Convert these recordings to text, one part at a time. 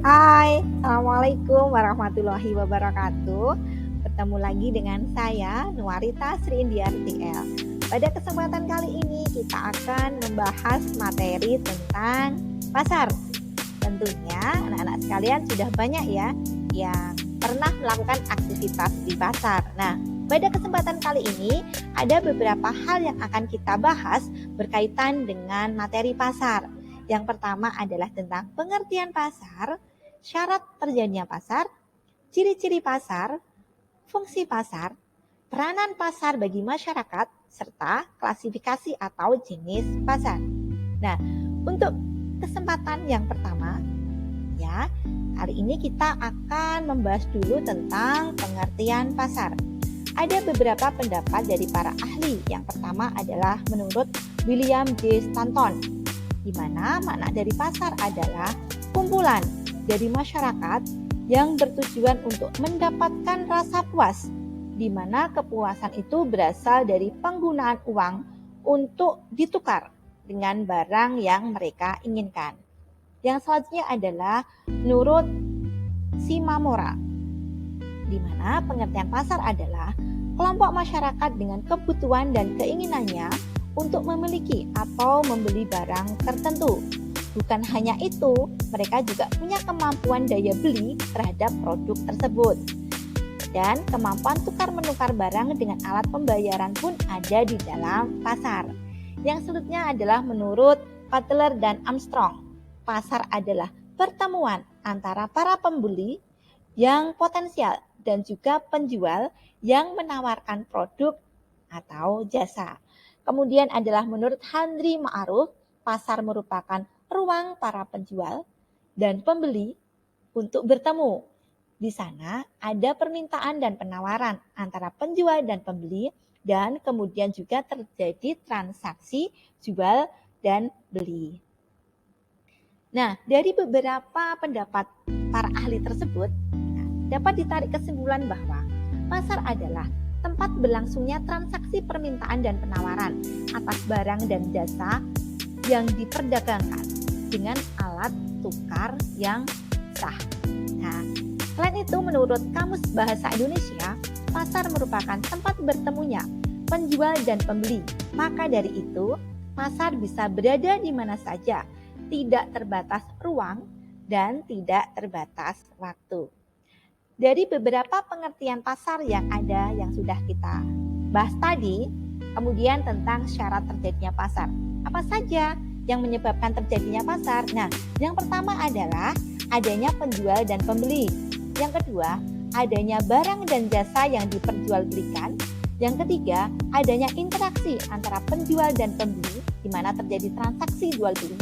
Hai, Assalamualaikum warahmatullahi wabarakatuh. Bertemu lagi dengan saya, Nuarita Sri Indiarti L. Pada kesempatan kali ini kita akan membahas materi tentang pasar. Tentunya anak-anak sekalian sudah banyak ya yang pernah melakukan aktivitas di pasar. Nah, pada kesempatan kali ini ada beberapa hal yang akan kita bahas berkaitan dengan materi pasar. Yang pertama adalah tentang pengertian pasar, syarat terjadinya pasar, ciri-ciri pasar, fungsi pasar, peranan pasar bagi masyarakat, serta klasifikasi atau jenis pasar. Nah, untuk kesempatan yang pertama, ya, hari ini kita akan membahas dulu tentang pengertian pasar. Ada beberapa pendapat dari para ahli. Yang pertama adalah menurut William J. Stanton, di mana makna dari pasar adalah kumpulan dari masyarakat yang bertujuan untuk mendapatkan rasa puas, di mana kepuasan itu berasal dari penggunaan uang untuk ditukar dengan barang yang mereka inginkan. Yang selanjutnya adalah menurut Shimamura, di mana pengertian pasar adalah kelompok masyarakat dengan kebutuhan dan keinginannya untuk memiliki atau membeli barang tertentu. Bukan hanya itu, mereka juga punya kemampuan daya beli terhadap produk tersebut. Dan kemampuan tukar-menukar barang dengan alat pembayaran pun ada di dalam pasar. Yang selanjutnya adalah menurut Butler dan Armstrong, pasar adalah pertemuan antara para pembeli yang potensial dan juga penjual yang menawarkan produk atau jasa. Kemudian adalah menurut Henry Ma'ruf, pasar merupakan ruang para penjual dan pembeli untuk bertemu. Di sana ada permintaan dan penawaran antara penjual dan pembeli, dan kemudian juga terjadi transaksi jual dan beli. Nah, dari beberapa pendapat para ahli tersebut, dapat ditarik kesimpulan bahwa pasar adalah tempat berlangsungnya transaksi permintaan dan penawaran atas barang dan jasa yang diperdagangkan dengan alat tukar yang sah. Nah, selain itu menurut Kamus Bahasa Indonesia, pasar merupakan tempat bertemunya penjual dan pembeli. Maka dari itu, pasar bisa berada di mana saja, tidak terbatas ruang dan tidak terbatas waktu. Dari beberapa pengertian pasar yang ada yang sudah kita bahas tadi, kemudian tentang syarat terjadinya pasar. Apa saja yang menyebabkan terjadinya pasar? Nah, yang pertama adalah adanya penjual dan pembeli. Yang kedua, adanya barang dan jasa yang diperjualbelikan. Yang ketiga, adanya interaksi antara penjual dan pembeli, di mana terjadi transaksi jual beli.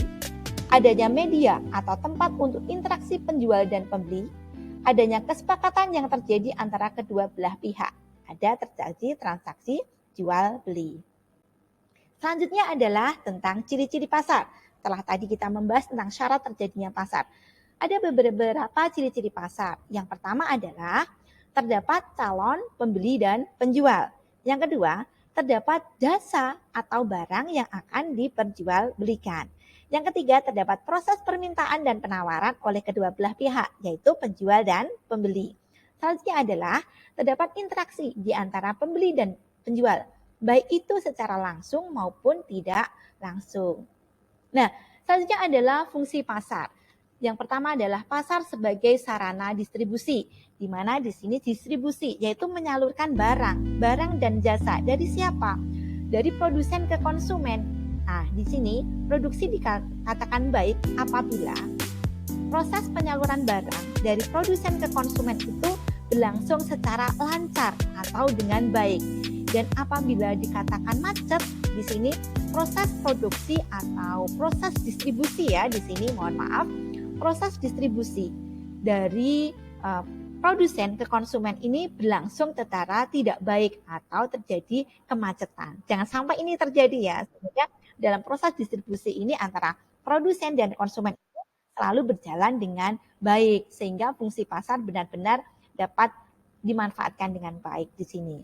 Adanya media atau tempat untuk interaksi penjual dan pembeli. Adanya kesepakatan yang terjadi antara kedua belah pihak. Ada terjadi transaksi jual beli. Selanjutnya adalah tentang ciri-ciri pasar. Setelah tadi kita membahas tentang syarat terjadinya pasar. Ada beberapa ciri-ciri pasar. Yang pertama adalah terdapat calon pembeli dan penjual. Yang kedua, terdapat jasa atau barang yang akan diperjualbelikan. Yang ketiga, terdapat proses permintaan dan penawaran oleh kedua belah pihak, yaitu penjual dan pembeli. Selanjutnya adalah terdapat interaksi di antara pembeli dan penjual, baik itu secara langsung maupun tidak langsung. Nah, selanjutnya adalah fungsi pasar. Yang pertama adalah pasar sebagai sarana distribusi, di mana di sini distribusi yaitu menyalurkan barang dan jasa dari siapa? Dari produsen ke konsumen. Nah, di sini produksi dikatakan baik apabila proses penyaluran barang dari produsen ke konsumen itu berlangsung secara lancar atau dengan baik. Dan apabila dikatakan macet, di sini proses produksi atau proses distribusi ya, di sini mohon maaf, proses distribusi dari produsen ke konsumen ini berlangsung secara tidak baik atau terjadi kemacetan. Jangan sampai ini terjadi ya, sehingga dalam proses distribusi ini antara produsen dan konsumen itu selalu berjalan dengan baik, sehingga fungsi pasar benar-benar dapat dimanfaatkan dengan baik di sini.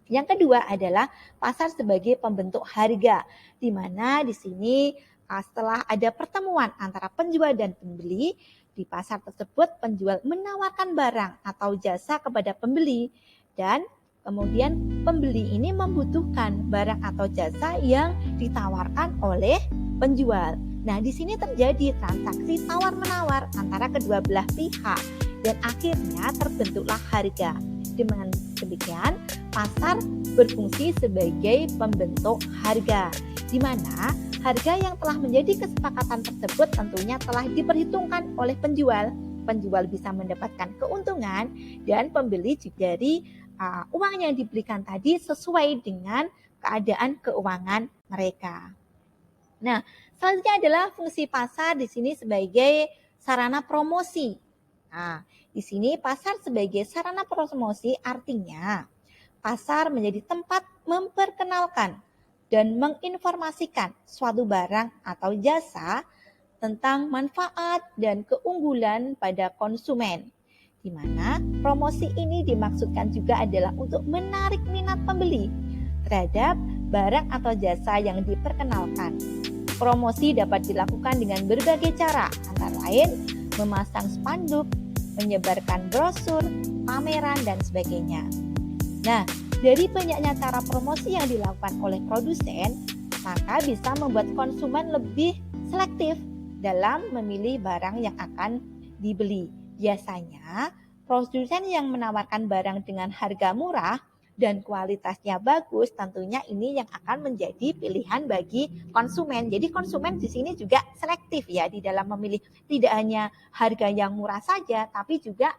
Yang kedua adalah pasar sebagai pembentuk harga, di mana di sini setelah ada pertemuan antara penjual dan pembeli, Di pasar tersebut penjual menawarkan barang atau jasa kepada pembeli dan kemudian pembeli ini membutuhkan barang atau jasa yang ditawarkan oleh penjual. Nah, di sini terjadi transaksi tawar-menawar antara kedua belah pihak dan akhirnya terbentuklah harga. Dengan demikian, pasar berfungsi sebagai pembentuk harga, di mana harga yang telah menjadi kesepakatan tersebut tentunya telah diperhitungkan oleh penjual. Penjual bisa mendapatkan keuntungan dan pembeli juga dari uang yang diberikan tadi sesuai dengan keadaan keuangan mereka. Nah, selanjutnya adalah fungsi pasar di sini sebagai sarana promosi. Nah, di sini pasar sebagai sarana promosi artinya pasar menjadi tempat memperkenalkan dan menginformasikan suatu barang atau jasa tentang manfaat dan keunggulan pada konsumen. Di mana promosi ini dimaksudkan juga adalah untuk menarik minat pembeli terhadap barang atau jasa yang diperkenalkan. Promosi dapat dilakukan dengan berbagai cara, antara lain memasang spanduk, menyebarkan brosur, pameran, dan sebagainya. Nah, dari banyaknya cara promosi yang dilakukan oleh produsen, maka bisa membuat konsumen lebih selektif dalam memilih barang yang akan dibeli. Biasanya, produsen yang menawarkan barang dengan harga murah dan kualitasnya bagus, tentunya ini yang akan menjadi pilihan bagi konsumen. Jadi konsumen di sini juga selektif ya di dalam memilih, tidak hanya harga yang murah saja, tapi juga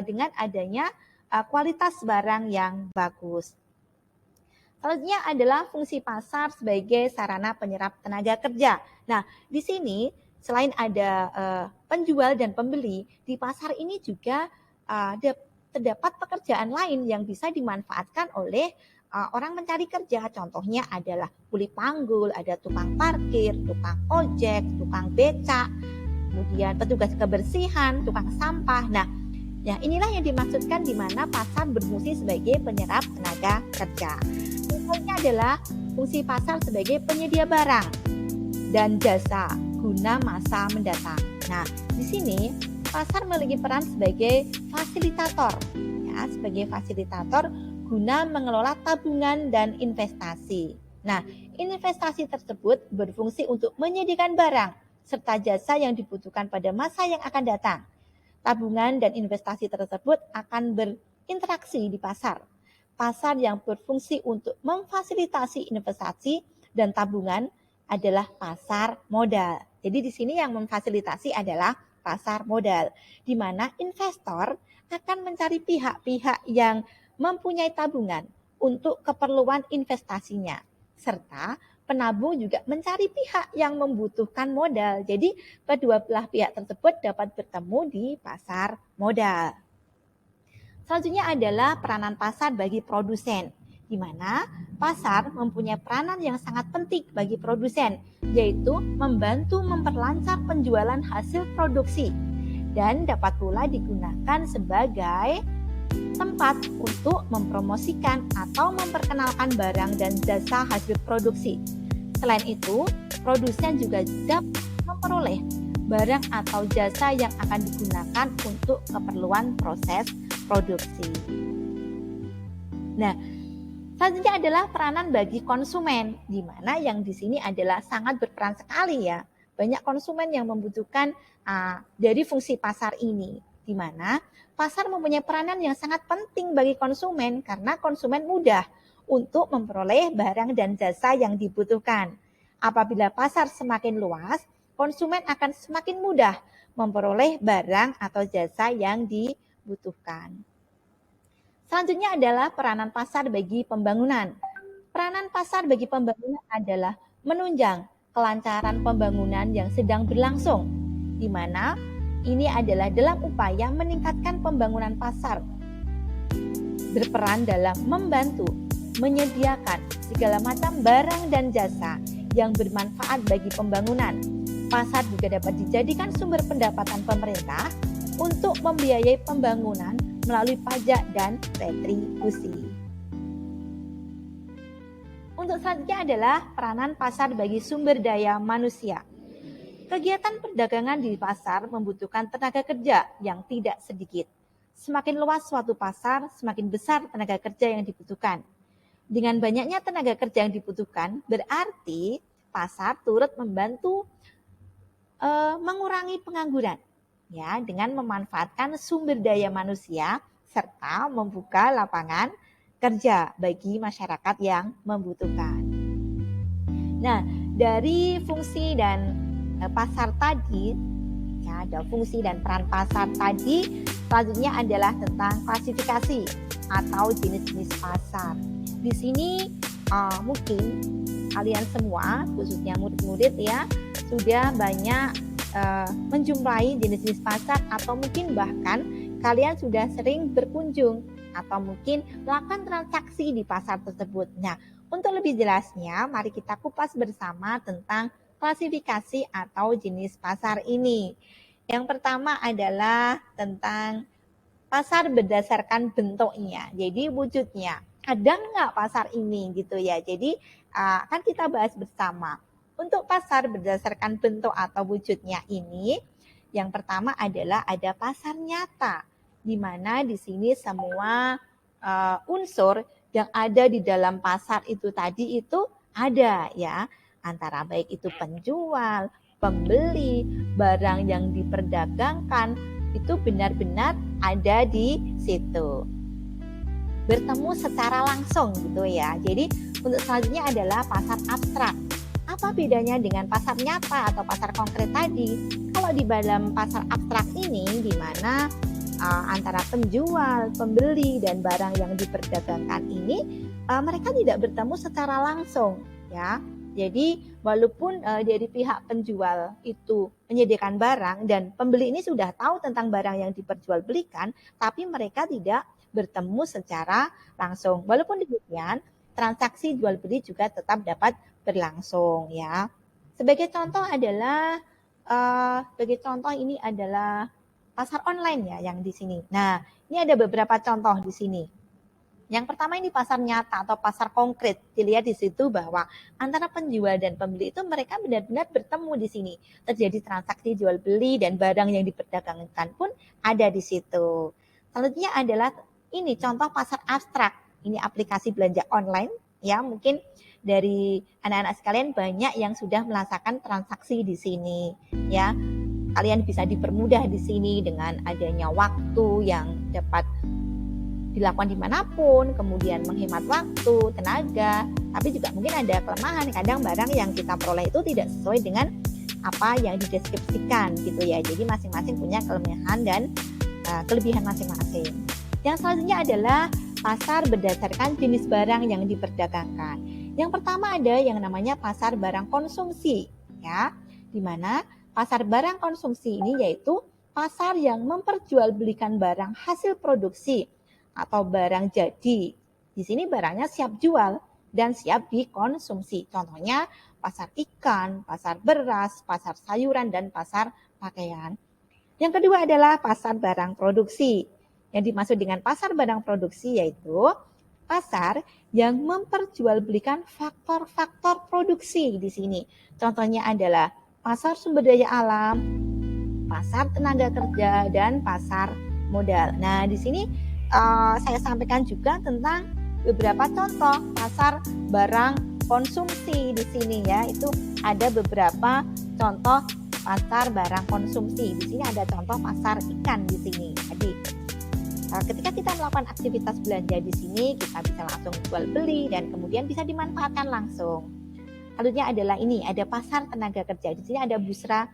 dengan adanya kualitas barang yang bagus. Selanjutnya adalah fungsi pasar sebagai sarana penyerap tenaga kerja. Nah, di sini selain ada penjual dan pembeli, di pasar ini juga terdapat pekerjaan lain yang bisa dimanfaatkan oleh orang mencari kerja. Contohnya adalah kuli panggul, ada tukang parkir, tukang ojek, tukang becak, kemudian petugas kebersihan, tukang sampah. Nah, ya, inilah yang dimaksudkan di mana pasar berfungsi sebagai penyerap tenaga kerja. Misalnya adalah fungsi pasar sebagai penyedia barang dan jasa guna masa mendatang. Nah, di sini pasar memiliki peran sebagai fasilitator, ya, sebagai fasilitator guna mengelola tabungan dan investasi. Nah, investasi tersebut berfungsi untuk menyediakan barang serta jasa yang dibutuhkan pada masa yang akan datang. Tabungan dan investasi tersebut akan berinteraksi di pasar. Pasar yang berfungsi untuk memfasilitasi investasi dan tabungan adalah pasar modal. Jadi di sini yang memfasilitasi adalah pasar modal, di mana investor akan mencari pihak-pihak yang mempunyai tabungan untuk keperluan investasinya, serta penabung juga mencari pihak yang membutuhkan modal. Jadi kedua belah pihak tersebut dapat bertemu di pasar modal. Selanjutnya adalah peranan pasar bagi produsen, di mana pasar mempunyai peranan yang sangat penting bagi produsen, yaitu membantu memperlancar penjualan hasil produksi dan dapat pula digunakan sebagai tempat untuk mempromosikan atau memperkenalkan barang dan jasa hasil produksi. Selain itu, produsen juga dapat memperoleh barang atau jasa yang akan digunakan untuk keperluan proses produksi. Nah, selanjutnya adalah peranan bagi konsumen, di mana yang di sini adalah sangat berperan sekali ya. Banyak konsumen yang membutuhkan dari fungsi pasar ini, di mana pasar mempunyai peranan yang sangat penting bagi konsumen karena konsumen mudah untuk memperoleh barang dan jasa yang dibutuhkan. Apabila pasar semakin luas, konsumen akan semakin mudah memperoleh barang atau jasa yang dibutuhkan. Selanjutnya adalah peranan pasar bagi pembangunan. Peranan pasar bagi pembangunan adalah menunjang kelancaran pembangunan yang sedang berlangsung, di mana ini adalah dalam upaya meningkatkan pembangunan pasar, berperan dalam membantu menyediakan segala macam barang dan jasa yang bermanfaat bagi pembangunan. Pasar juga dapat dijadikan sumber pendapatan pemerintah untuk membiayai pembangunan melalui pajak dan retribusi. Untuk selanjutnya adalah peranan pasar bagi sumber daya manusia. Kegiatan perdagangan di pasar membutuhkan tenaga kerja yang tidak sedikit. Semakin luas suatu pasar, semakin besar tenaga kerja yang dibutuhkan. Dengan banyaknya tenaga kerja yang dibutuhkan, berarti pasar turut membantu mengurangi pengangguran, ya, dengan memanfaatkan sumber daya manusia serta membuka lapangan kerja bagi masyarakat yang membutuhkan. Nah, dari fungsi dan pasar tadi, ya, ada fungsi dan peran pasar tadi, selanjutnya adalah tentang klasifikasi atau jenis-jenis pasar. Di sini mungkin kalian semua, khususnya murid-murid ya, sudah banyak menjumpai jenis-jenis pasar, atau mungkin bahkan kalian sudah sering berkunjung atau mungkin melakukan transaksi di pasar tersebut. Nah, untuk lebih jelasnya, mari kita kupas bersama tentang klasifikasi atau jenis pasar ini. Yang pertama adalah tentang pasar berdasarkan bentuknya, jadi wujudnya. Ada nggak pasar ini gitu ya? Jadi akan kita bahas bersama. Untuk pasar berdasarkan bentuk atau wujudnya ini, yang pertama adalah ada pasar nyata, di mana di sini semua unsur yang ada di dalam pasar itu tadi itu ada ya, antara baik itu penjual, pembeli, barang yang diperdagangkan itu benar-benar ada di situ, bertemu secara langsung gitu ya. Jadi untuk selanjutnya adalah pasar abstrak. Apa bedanya dengan pasar nyata atau pasar konkret tadi? Kalau di dalam pasar abstrak ini, di mana antara penjual, pembeli, dan barang yang diperdagangkan ini mereka tidak bertemu secara langsung, ya. Jadi walaupun dari pihak penjual itu menyediakan barang dan pembeli ini sudah tahu tentang barang yang diperjualbelikan, tapi mereka tidak bertemu secara langsung. Walaupun demikian, transaksi jual beli juga tetap dapat berlangsung, ya. Sebagai contoh ini adalah pasar online ya yang di sini. Nah, ini ada beberapa contoh di sini. Yang pertama ini pasar nyata atau pasar konkret. Dilihat di situ bahwa antara penjual dan pembeli itu mereka benar-benar bertemu di sini. Terjadi transaksi jual beli dan barang yang diperdagangkan pun ada di situ. Selanjutnya adalah ini contoh pasar abstrak. Ini aplikasi belanja online ya, mungkin dari anak-anak sekalian banyak yang sudah melakukan transaksi di sini ya. Kalian bisa dipermudah di sini dengan adanya waktu yang dapat dilakukan dimanapun, kemudian menghemat waktu, tenaga, tapi juga mungkin ada kelemahan. Kadang barang yang kita peroleh itu tidak sesuai dengan apa yang dideskripsikan gitu ya. Jadi masing-masing punya kelemahan dan kelebihan masing-masing. Yang selanjutnya adalah pasar berdasarkan jenis barang yang diperdagangkan. Yang pertama ada yang namanya pasar barang konsumsi ya, di mana pasar barang konsumsi ini yaitu pasar yang memperjualbelikan barang hasil produksi atau barang jadi. Di sini barangnya siap jual dan siap dikonsumsi. Contohnya pasar ikan, pasar beras, pasar sayuran, dan pasar pakaian. Yang kedua adalah pasar barang produksi. Yang dimaksud dengan pasar barang produksi yaitu pasar yang memperjualbelikan faktor-faktor produksi di sini. Contohnya adalah pasar sumber daya alam, pasar tenaga kerja, dan pasar modal. Nah, di sini saya sampaikan juga tentang beberapa contoh pasar barang konsumsi di sini ya. Itu ada beberapa contoh pasar barang konsumsi. Di sini ada contoh pasar ikan di sini. Jadi ketika kita melakukan aktivitas belanja di sini, kita bisa langsung jual beli dan kemudian bisa dimanfaatkan langsung. Selanjutnya adalah ini, ada pasar tenaga kerja. Di sini ada bursa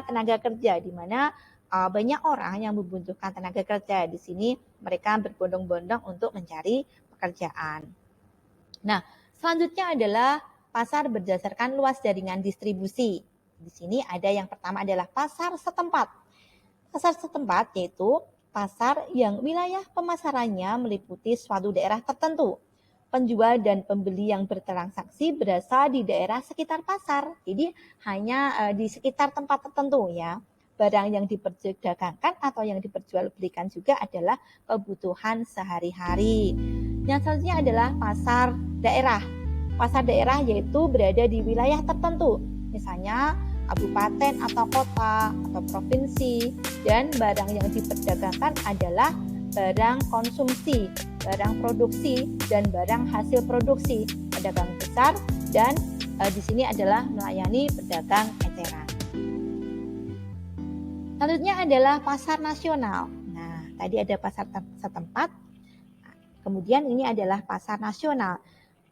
tenaga kerja, di mana banyak orang yang membutuhkan tenaga kerja. Di sini mereka berbondong-bondong untuk mencari pekerjaan. Nah, selanjutnya adalah pasar berdasarkan luas jaringan distribusi. Di sini ada yang pertama adalah pasar setempat. Pasar setempat yaitu pasar yang wilayah pemasarannya meliputi suatu daerah tertentu. Penjual dan pembeli yang bertransaksi berasal di daerah sekitar pasar. Jadi hanya di sekitar tempat tertentu ya. Barang yang diperdagangkan atau yang diperjualbelikan juga adalah kebutuhan sehari-hari. Yang selanjutnya adalah pasar daerah. Pasar daerah yaitu berada di wilayah tertentu. misalnya kabupaten atau kota atau provinsi, dan barang yang diperdagangkan adalah barang konsumsi, barang produksi, dan barang hasil produksi, pedagang besar, dan di sini adalah melayani pedagang eceran. Selanjutnya adalah pasar nasional. Nah, tadi ada pasar setempat, kemudian ini adalah pasar nasional,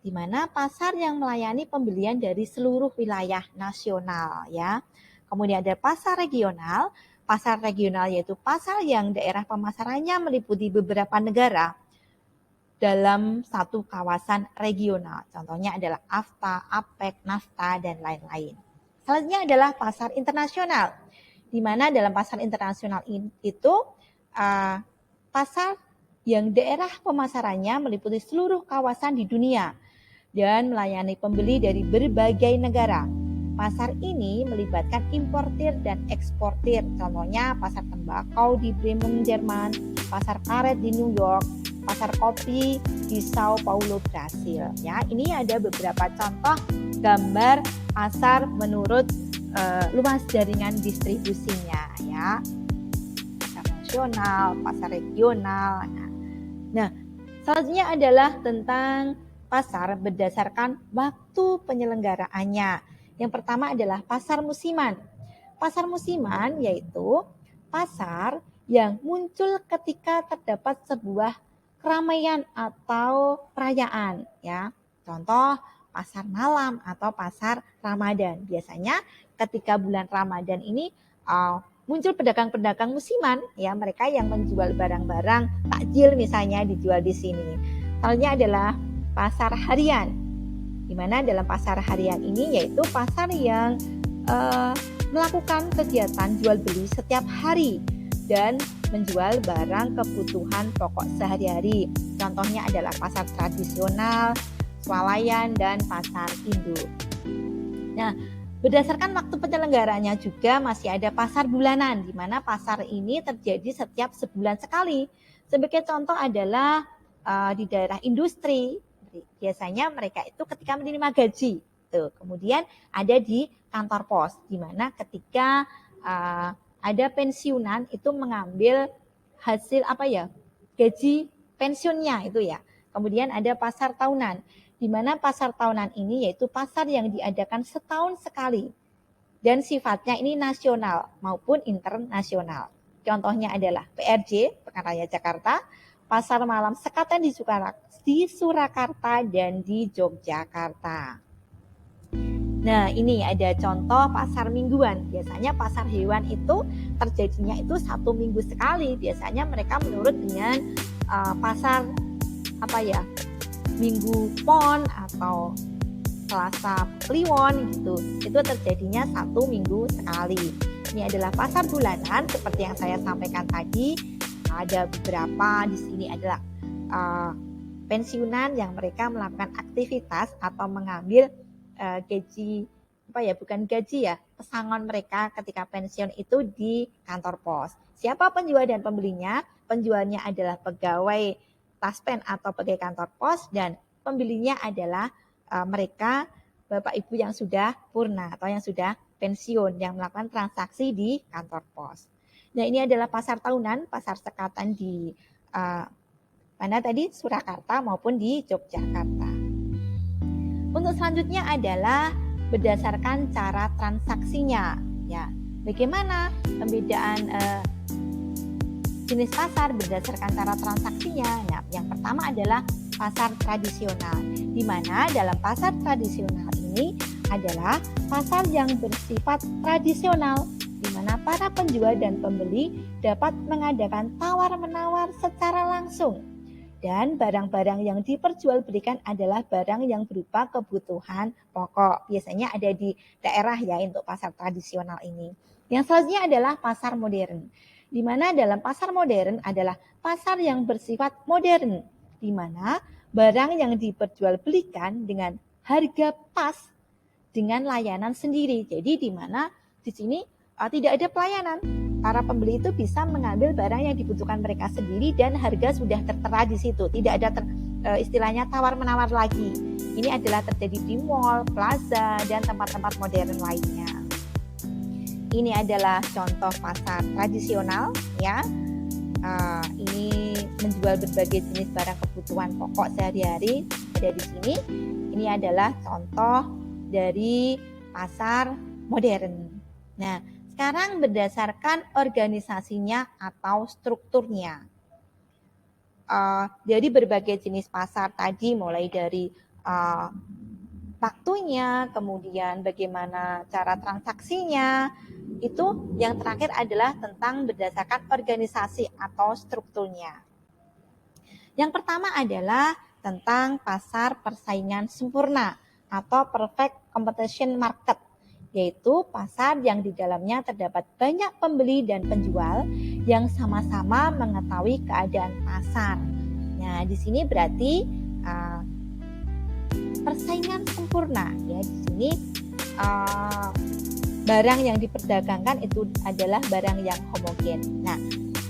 di mana pasar yang melayani pembelian dari seluruh wilayah nasional ya. Kemudian ada pasar regional. Pasar regional yaitu pasar yang daerah pemasarannya meliputi beberapa negara dalam satu kawasan regional. Contohnya adalah AFTA, APEC, NAFTA, dan lain-lain. Selanjutnya adalah pasar internasional, di mana dalam pasar internasional itu pasar yang daerah pemasarannya meliputi seluruh kawasan di dunia dan melayani pembeli dari berbagai negara. Pasar ini melibatkan importir dan eksportir, contohnya pasar tembakau di Bremen, Jerman, pasar karet di New York, pasar kopi di Sao Paulo, Brasil. Ya, ini ada beberapa contoh gambar pasar menurut luas jaringan distribusinya, ya. Pasar nasional, pasar regional. Nah, selanjutnya adalah tentang pasar berdasarkan waktu penyelenggaraannya. Yang pertama adalah pasar musiman. Pasar musiman yaitu pasar yang muncul ketika terdapat sebuah keramaian atau perayaan, ya. Contoh pasar malam atau pasar Ramadan. Biasanya ketika bulan Ramadan ini muncul pedagang-pedagang musiman, ya, mereka yang menjual barang-barang takjil misalnya dijual di sini. Soalnya adalah pasar harian, di mana dalam pasar harian ini yaitu pasar yang melakukan kegiatan jual beli setiap hari dan menjual barang kebutuhan pokok sehari-hari. Contohnya adalah pasar tradisional, swalayan, dan pasar induk. Nah, berdasarkan waktu penyelenggaranya juga masih ada pasar bulanan, di mana pasar ini terjadi setiap sebulan sekali. Sebagai contoh adalah di daerah industri, biasanya mereka itu ketika menerima gaji. Tuh. Kemudian ada di kantor pos, di mana ketika ada pensiunan itu mengambil hasil gaji pensiunnya itu ya. Kemudian ada pasar tahunan, di mana pasar tahunan ini yaitu pasar yang diadakan setahun sekali dan sifatnya ini nasional maupun internasional. Contohnya adalah PRJ, Pekan Raya Jakarta, pasar malam Sekaten di Surakarta dan di Yogyakarta. Nah, ini ada contoh pasar mingguan. Biasanya pasar hewan itu terjadinya itu 1 minggu sekali. Biasanya mereka menurut dengan pasar Minggu Pon atau Selasa Kliwon gitu. Itu terjadinya 1 minggu sekali. Ini adalah pasar bulanan seperti yang saya sampaikan tadi. Ada beberapa di sini adalah pensiunan yang mereka melakukan aktivitas atau mengambil pesangon mereka ketika pensiun itu di kantor pos. Siapa penjual dan pembelinya? Penjualnya adalah pegawai taspen atau pegawai kantor pos, dan pembelinya adalah mereka bapak ibu yang sudah purna atau yang sudah pensiun yang melakukan transaksi di kantor pos. Nah, ini adalah pasar tahunan, pasar Sekaten di Surakarta maupun di Yogyakarta. Untuk selanjutnya adalah berdasarkan cara transaksinya. Ya, bagaimana pembedaan jenis pasar berdasarkan cara transaksinya? Nah, yang pertama adalah pasar tradisional, di mana dalam pasar tradisional ini adalah pasar yang bersifat tradisional, di mana para penjual dan pembeli dapat mengadakan tawar-menawar secara langsung. Dan barang-barang yang diperjualbelikan adalah barang yang berupa kebutuhan pokok. Biasanya ada di daerah ya untuk pasar tradisional ini. Yang selanjutnya adalah pasar modern, di mana dalam pasar modern adalah pasar yang bersifat modern, di mana barang yang diperjualbelikan dengan harga pas dengan layanan sendiri. Jadi di mana di sini tidak ada pelayanan. Para pembeli itu bisa mengambil barang yang dibutuhkan mereka sendiri dan harga sudah tertera di situ. Tidak ada istilahnya tawar-menawar lagi. Ini adalah terjadi di mall, plaza, dan tempat-tempat modern lainnya. Ini adalah contoh pasar tradisional ya. Ini menjual berbagai jenis barang kebutuhan pokok sehari-hari ada di sini. Ini adalah contoh dari pasar modern. Nah, sekarang berdasarkan organisasinya atau strukturnya. Jadi berbagai jenis pasar tadi mulai dari waktunya, kemudian bagaimana cara transaksinya, itu yang terakhir adalah tentang berdasarkan organisasi atau strukturnya. Yang pertama adalah tentang pasar persaingan sempurna atau perfect competition market, yaitu pasar yang di dalamnya terdapat banyak pembeli dan penjual yang sama-sama mengetahui keadaan pasar. Nah, di sini berarti persaingan sempurna ya. Di sini barang yang diperdagangkan itu adalah barang yang homogen. Nah,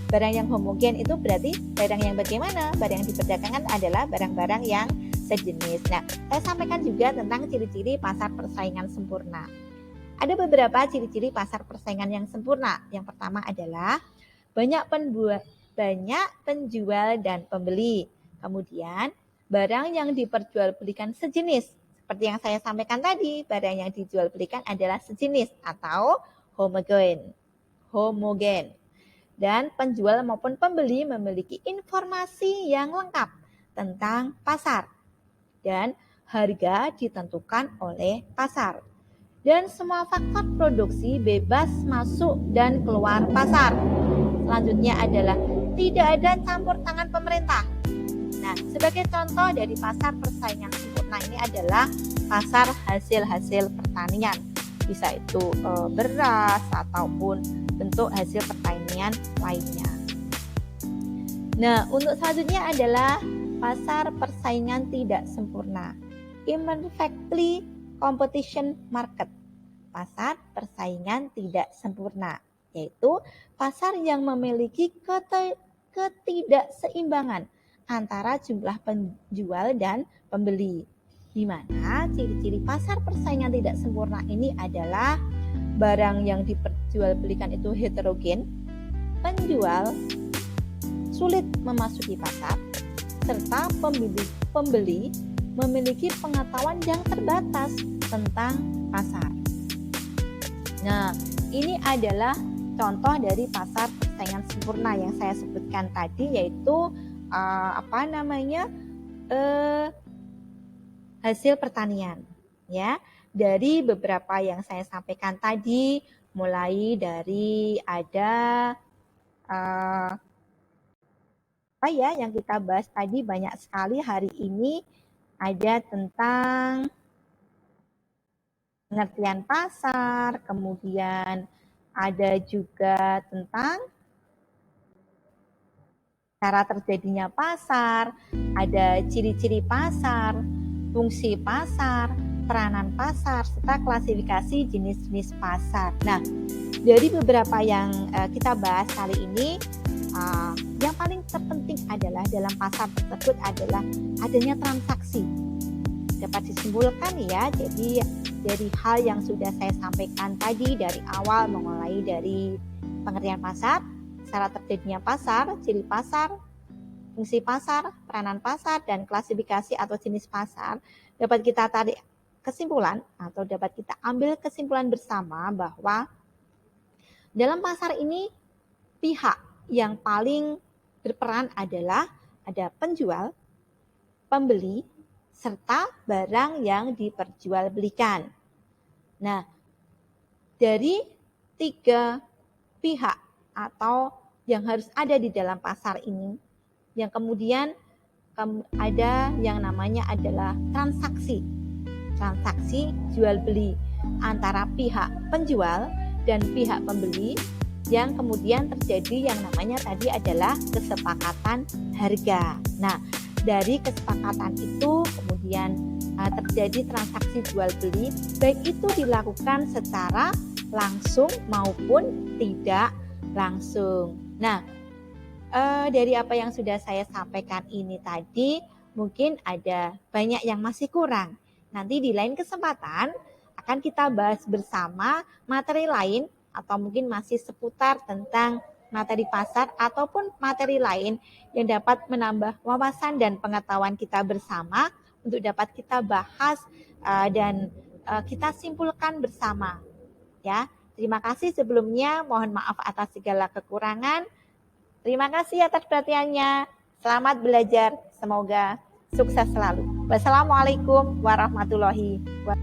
barang yang homogen itu berarti barang yang bagaimana? Barang yang diperdagangkan adalah barang-barang yang sejenis. Nah, saya sampaikan juga tentang ciri-ciri pasar persaingan sempurna. Ada beberapa ciri-ciri pasar persaingan yang sempurna. Yang pertama adalah banyak penjual dan pembeli. Kemudian, barang yang diperjualbelikan sejenis. Seperti yang saya sampaikan tadi, barang yang dijual-belikan adalah sejenis atau homogen. Dan penjual maupun pembeli memiliki informasi yang lengkap tentang pasar. Dan harga ditentukan oleh pasar. Dan semua faktor produksi bebas masuk dan keluar pasar. Selanjutnya adalah tidak ada campur tangan pemerintah. Nah, sebagai contoh dari pasar persaingan sempurna ini adalah pasar hasil-hasil pertanian. Bisa itu beras ataupun bentuk hasil pertanian lainnya. Nah, untuk selanjutnya adalah pasar persaingan tidak sempurna. Imperfectly competition market. Pasar persaingan tidak sempurna, yaitu pasar yang memiliki ketidakseimbangan antara jumlah penjual dan pembeli. Di mana ciri-ciri pasar persaingan tidak sempurna ini adalah barang yang diperjualbelikan itu heterogen, penjual sulit memasuki pasar, serta pembeli memiliki pengetahuan yang terbatas tentang pasar. Nah, ini adalah contoh dari pasar persaingan sempurna yang saya sebutkan tadi, yaitu hasil pertanian ya. Dari beberapa yang saya sampaikan tadi, mulai dari ada yang kita bahas tadi banyak sekali hari ini, ada tentang pengertian pasar, kemudian ada juga tentang cara terjadinya pasar, ada ciri-ciri pasar, fungsi pasar, peranan pasar, serta klasifikasi jenis-jenis pasar. Nah, dari beberapa yang kita bahas kali ini, yang paling terpenting adalah dalam pasar tersebut adalah adanya transaksi. Dapat disimpulkan ya, jadi dari hal yang sudah saya sampaikan tadi dari awal, mulai dari pengertian pasar, cara terjadinya pasar, ciri pasar, fungsi pasar, peranan pasar, dan klasifikasi atau jenis pasar, dapat kita tarik kesimpulan atau dapat kita ambil kesimpulan bersama bahwa dalam pasar ini pihak yang paling berperan adalah ada penjual, pembeli, serta barang yang diperjualbelikan. Nah, dari 3 pihak atau yang harus ada di dalam pasar ini, yang kemudian ada yang namanya adalah transaksi jual beli antara pihak penjual dan pihak pembeli, yang kemudian terjadi yang namanya tadi adalah kesepakatan harga. Nah, dari kesepakatan itu kemudian terjadi transaksi jual beli, baik itu dilakukan secara langsung maupun tidak langsung. Nah, dari apa yang sudah saya sampaikan ini tadi, mungkin ada banyak yang masih kurang. Nanti di lain kesempatan akan kita bahas bersama materi lain atau mungkin masih seputar tentang materi pasar ataupun materi lain yang dapat menambah wawasan dan pengetahuan kita bersama untuk dapat kita bahas dan kita simpulkan bersama. Ya, terima kasih sebelumnya. Mohon maaf atas segala kekurangan. Terima kasih atas perhatiannya. Selamat belajar. Semoga sukses selalu. Wassalamualaikum warahmatullahi wabarakatuh.